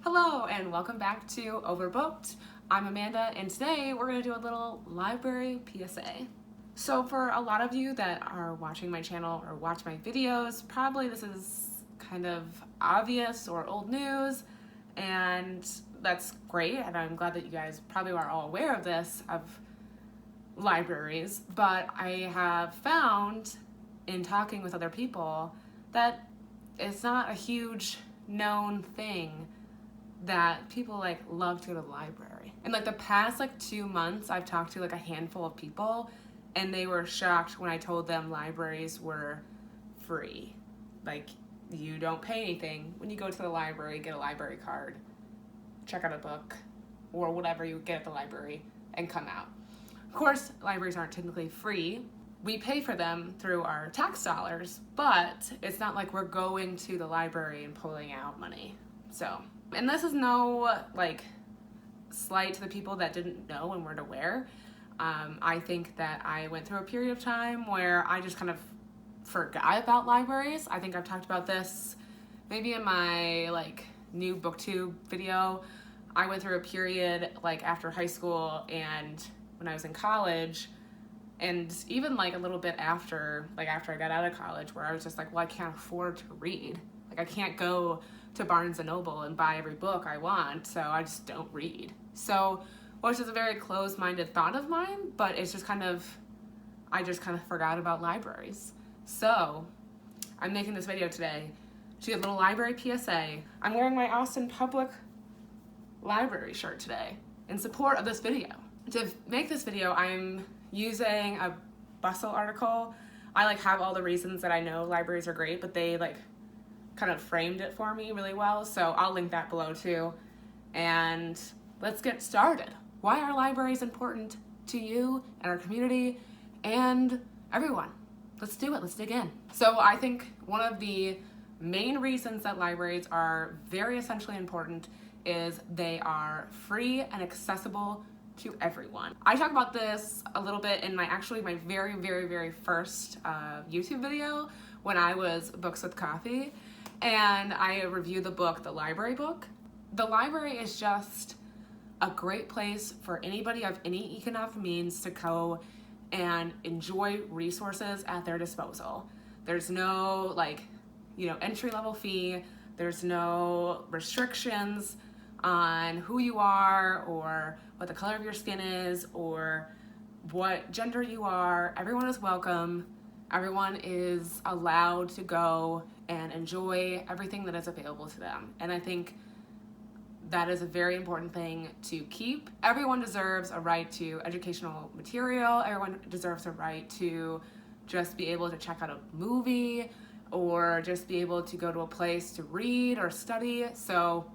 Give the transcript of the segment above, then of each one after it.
Hello and welcome back to Overbooked. I'm Amanda and today we're going to do a little library PSA. So for a lot of you that are watching my channel or watch my videos, probably this is kind of obvious or old news, and that's great, and I'm glad that you guys probably are all aware of this, of libraries, but I have found in talking with other people that it's not a huge known thing that people love to go to the library. In the past 2 months, I've talked to a handful of people, and they were shocked when I told them libraries were free. You don't pay anything when you go to the library, get a library card, check out a book, or whatever you get at the library, and come out. Of course, libraries aren't technically free. We pay for them through our tax dollars, but it's not like we're going to the library and pulling out money. And this is no slight to the people that didn't know and weren't aware. I think that I went through a period of time where I just kind of forgot about libraries. I think I've talked about this maybe in my new booktube video. I went through a period after high school and when I was in college, and even a little bit after I got out of college, where I was just well, I can't afford to read. I can't go to Barnes & Noble and buy every book I want, so I just don't read. So, which is a very closed-minded thought of mine, but it's just I just forgot about libraries. So, I'm making this video today to do a little library PSA. I'm wearing my Austin Public Library shirt today in support of this video. To make this video, I'm using a Bustle article. I have all the reasons that I know libraries are great, but they kind of framed it for me really well, so I'll link that below too. And let's get started. Why are libraries important to you and our community and everyone? Let's do it, let's dig in. So I think one of the main reasons that libraries are very essentially important is they are free and accessible to everyone. I talk about this a little bit in my very first YouTube video when I was Books with Coffee, and I reviewed the book, The Library Book. The library is just a great place for anybody of any economic means to go and enjoy resources at their disposal. There's no entry-level fee. There's no restrictions on who you are or what the color of your skin is or what gender you are. Everyone is welcome. Everyone is allowed to go and enjoy everything that is available to them. And I think that is a very important thing to keep. Everyone deserves a right to educational material. Everyone deserves a right to just be able to check out a movie or just be able to go to a place to read or study. So,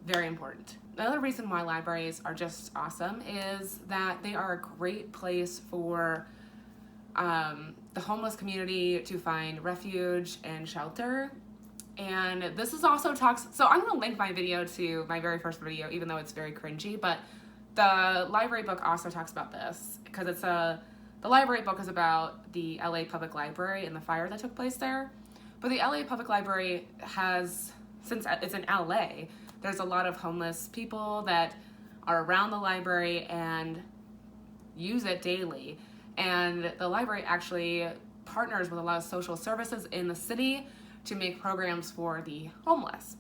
very important. Another reason why libraries are just awesome is that they are a great place for the homeless community to find refuge and shelter. And this is also so I'm gonna link my video to my very first video, even though it's very cringy, but the library book also talks about this, because the library book is about the LA Public Library and the fire that took place there. But the LA Public Library since it's in LA, there's a lot of homeless people that are around the library and use it daily. And the library actually partners with a lot of social services in the city to make programs for the homeless.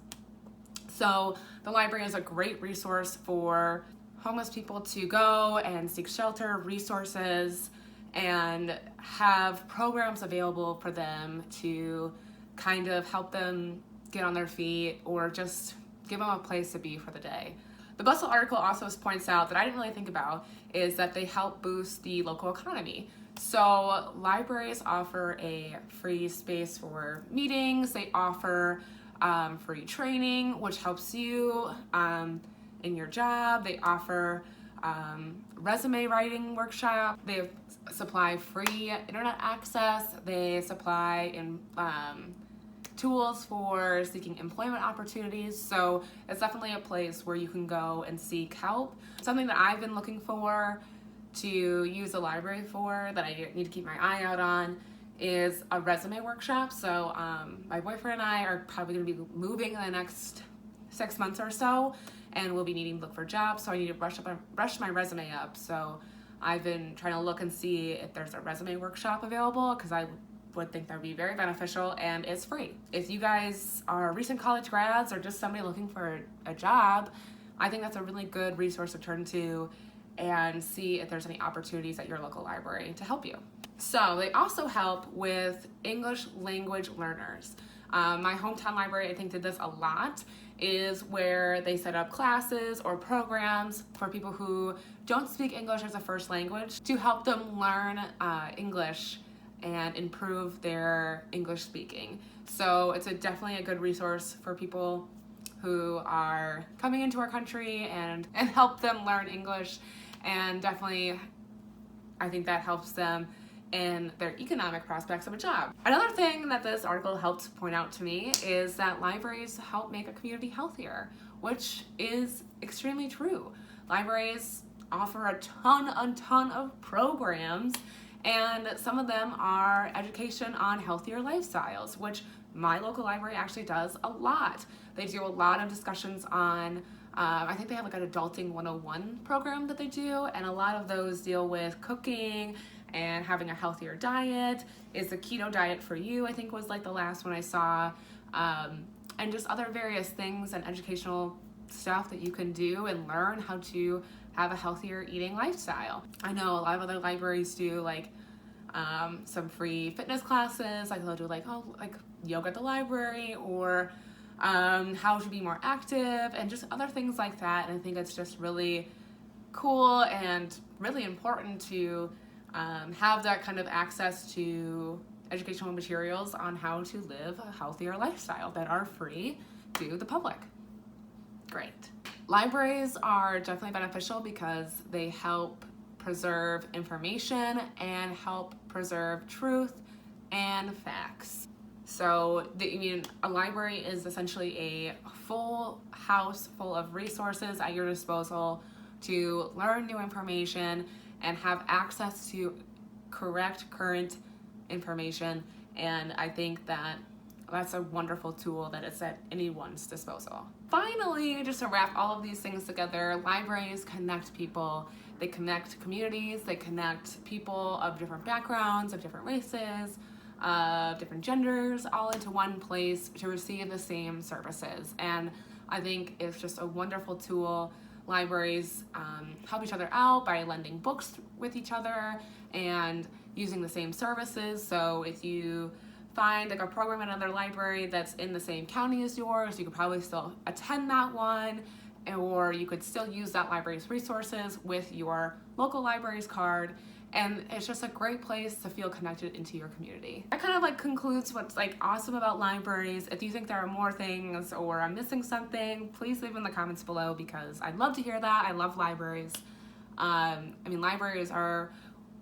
So the library is a great resource for homeless people to go and seek shelter, resources, and have programs available for them to kind of help them get on their feet or just give them a place to be for the day. The Bustle article also points out that I didn't really think about is that they help boost the local economy. So libraries offer a free space for meetings. They offer free training, which helps you in your job. They offer resume writing workshop. They supply free internet access. They supply tools for seeking employment opportunities. So it's definitely a place where you can go and seek help. Something that I've been looking for to use the library for, that I need to keep my eye out on, is a resume workshop. So my boyfriend and I are probably going to be moving in the next 6 months or so, and will be needing to look for jobs, so I need to brush my resume up. So I've been trying to look and see if there's a resume workshop available, because I would think that would be very beneficial, and it's free. If you guys are recent college grads or just somebody looking for a job, I think that's a really good resource to turn to and see if there's any opportunities at your local library to help you. So they also help with English language learners. My hometown library, I think, did this a lot, is where they set up classes or programs for people who don't speak English as a first language to help them learn English and improve their English speaking. So it's definitely a good resource for people who are coming into our country and help them learn English, and definitely I think that helps them in their economic prospects of a job. Another thing that this article helped point out to me is that libraries help make a community healthier, which is extremely true. Libraries offer a ton of programs, and some of them are education on healthier lifestyles, which my local library actually does a lot. They do a lot of discussions on, I think they have like an Adulting 101 program that they do, and a lot of those deal with cooking and having a healthier diet. Is the keto diet for you, I think, was like the last one I saw, and just other various things and educational stuff that you can do and learn how to have a healthier eating lifestyle. I know a lot of other libraries do like some free fitness classes, like they'll do like yoga at the library, or how to be more active, and just other things like that. And I think it's just really cool and really important to have that kind of access to educational materials on how to live a healthier lifestyle that are free to the public. Great. Libraries are definitely beneficial because they help preserve information and help preserve truth and facts. So a library is essentially a full house full of resources at your disposal to learn new information and have access to current information. And I think that that's a wonderful tool that is at anyone's disposal. Finally, just to wrap all of these things together, libraries connect people. They connect communities. They connect people of different backgrounds, of different races, of different genders, all into one place to receive the same services. And I think it's just a wonderful tool. Libraries help each other out by lending books with each other and using the same services. So if you find like a program in another library that's in the same county as yours, you could probably still attend that one, or you could still use that library's resources with your local library's card. And it's just a great place to feel connected into your community. That kind of like concludes what's like awesome about libraries. If you think there are more things or I'm missing something, please leave in the comments below, because I'd love to hear that. I love libraries. Libraries are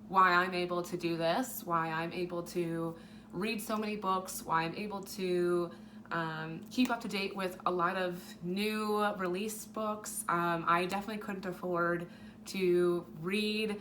why I'm able to do this, why I'm able to read so many books, why I'm able to keep up to date with a lot of new released books. I definitely couldn't afford to read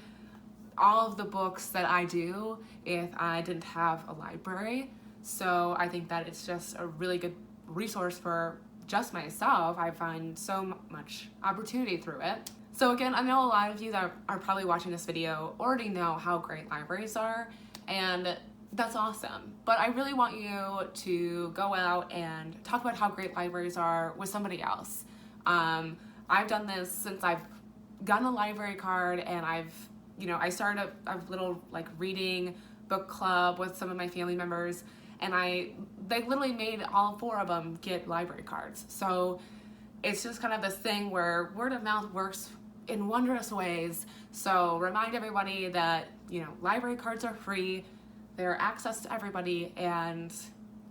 all of the books that I do if I didn't have a library. So I think that it's just a really good resource for just myself. I find so much opportunity through it. So again, I know a lot of you that are probably watching this video already know how great libraries are, and that's awesome. But I really want you to go out and talk about how great libraries are with somebody else. I've done this since I've gotten a library card, and I started a little like reading book club with some of my family members, and they literally made all 4 of them get library cards. So it's just kind of this thing where word of mouth works in wondrous ways. So remind everybody that, library cards are free. They're access to everybody, and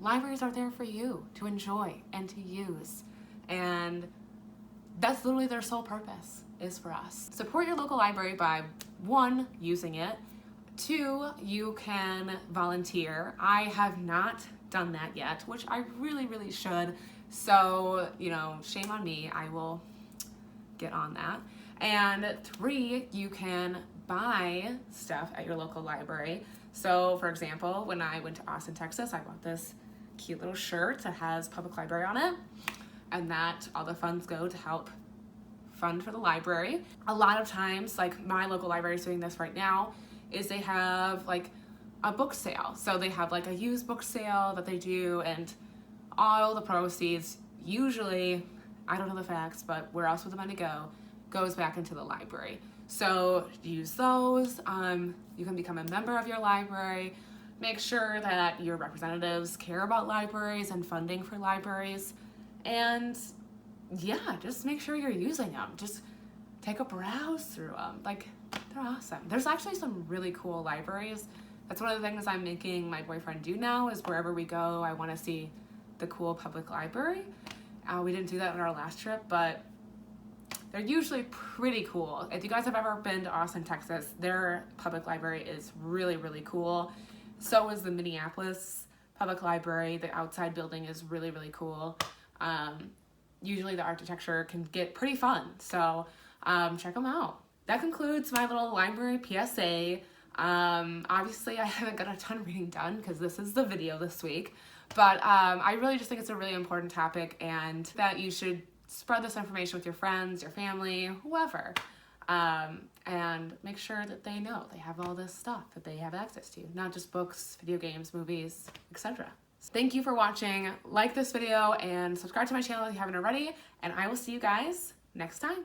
libraries are there for you to enjoy and to use. And that's literally their sole purpose, is for us. Support your local library by 1, using it. 2, you can volunteer. I have not done that yet, which I really, really should. So, shame on me. I will get on that. And 3, you can buy stuff at your local library. So, for example, when I went to Austin, Texas, I bought this cute little shirt that has public library on it. and that all the funds go to help fund for the library. A lot of times, like my local library is doing this right now, is they have like a book sale. So they have like a used book sale that they do, and all the proceeds, usually, I don't know the facts, but where else would the money go, goes back into the library. So use those. You can become a member of your library. Make sure that your representatives care about libraries and funding for libraries. And yeah, just make sure you're using them. Just take a browse through them. Like, they're awesome. There's actually some really cool libraries. That's one of the things I'm making my boyfriend do now, is wherever we go, I want to see the cool public library. We didn't do that on our last trip, but they're usually pretty cool. If you guys have ever been to Austin, Texas, their public library is really, really cool. So is the Minneapolis Public Library. The outside building is really, really cool. Usually the architecture can get pretty fun, so check them out. That concludes my little library PSA. Obviously I haven't got a ton of reading done because this is the video this week, but I really just think it's a really important topic, and that you should spread this information with your friends, your family, whoever, and make sure that they know they have all this stuff that they have access to, not just books, video games, movies, etc. Thank you for watching. Like this video and subscribe to my channel if you haven't already, and I will see you guys next time.